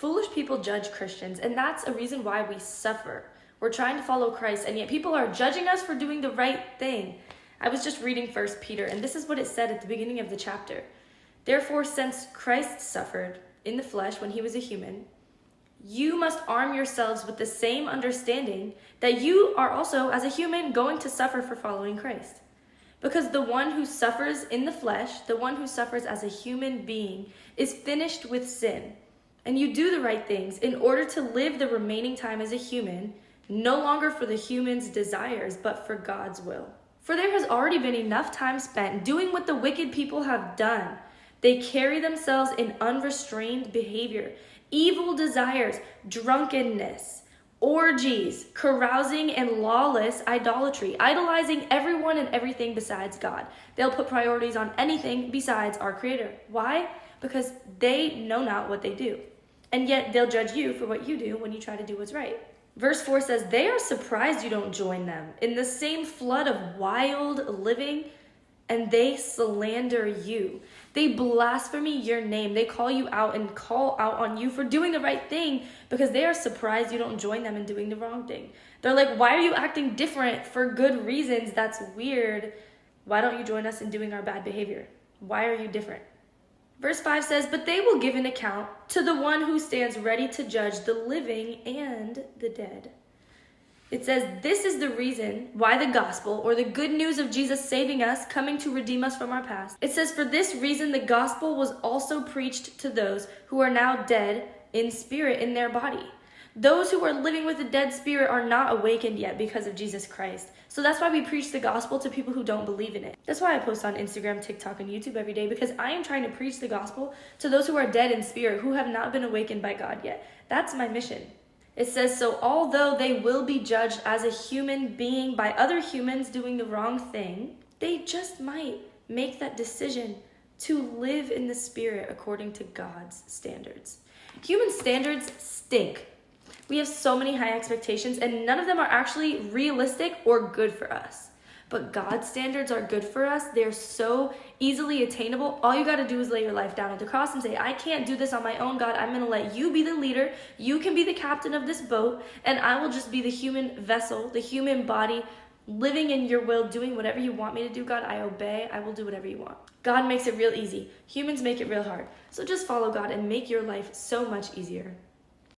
Foolish people judge Christians, and that's a reason why we suffer. We're trying to follow Christ, and yet people are judging us for doing the right thing. I was just reading 1 Peter, and this is what it said at the beginning of the chapter. Therefore, since Christ suffered in the flesh when he was a human, you must arm yourselves with the same understanding that you are also, as a human, going to suffer for following Christ. Because the one who suffers in the flesh, the one who suffers as a human being, is finished with sin. And you do the right things in order to live the remaining time as a human, no longer for the human's desires, but for God's will. For there has already been enough time spent doing what the wicked people have done. They carry themselves in unrestrained behavior, evil desires, drunkenness, orgies, carousing, and lawless idolatry, idolizing everyone and everything besides God. They'll put priorities on anything besides our Creator. Why? Because they know not what they do. And yet they'll judge you for what you do when you try to do what's right. Verse 4 says, they are surprised you don't join them in the same flood of wild living, and they slander you. They blaspheme your name. They call you out and call out on you for doing the right thing because they are surprised you don't join them in doing the wrong thing. They're like, why are you acting different for good reasons? That's weird. Why don't you join us in doing our bad behavior? Why are you different? Verse 5 says, but they will give an account to the one who stands ready to judge the living and the dead. It says, this is the reason why the gospel, or the good news of Jesus saving us, coming to redeem us from our past. It says, for this reason the gospel was also preached to those who are now dead in spirit in their body. Those who are living with a dead spirit are not awakened yet because of Jesus Christ. So that's why we preach the gospel to people who don't believe in it. That's why I post on Instagram, TikTok, and YouTube every day, because I am trying to preach the gospel to those who are dead in spirit, who have not been awakened by God yet. That's my mission. It says, so although they will be judged as a human being by other humans doing the wrong thing, they just might make that decision to live in the spirit according to God's standards. Human standards stink. We have so many high expectations, and none of them are actually realistic or good for us. But God's standards are good for us. They're so easily attainable. All you got to do is lay your life down at the cross and say, I can't do this on my own, God. I'm going to let you be the leader. You can be the captain of this boat, and I will just be the human vessel, the human body, living in your will, doing whatever you want me to do, God. I obey. I will do whatever you want. God makes it real easy. Humans make it real hard. So just follow God and make your life so much easier.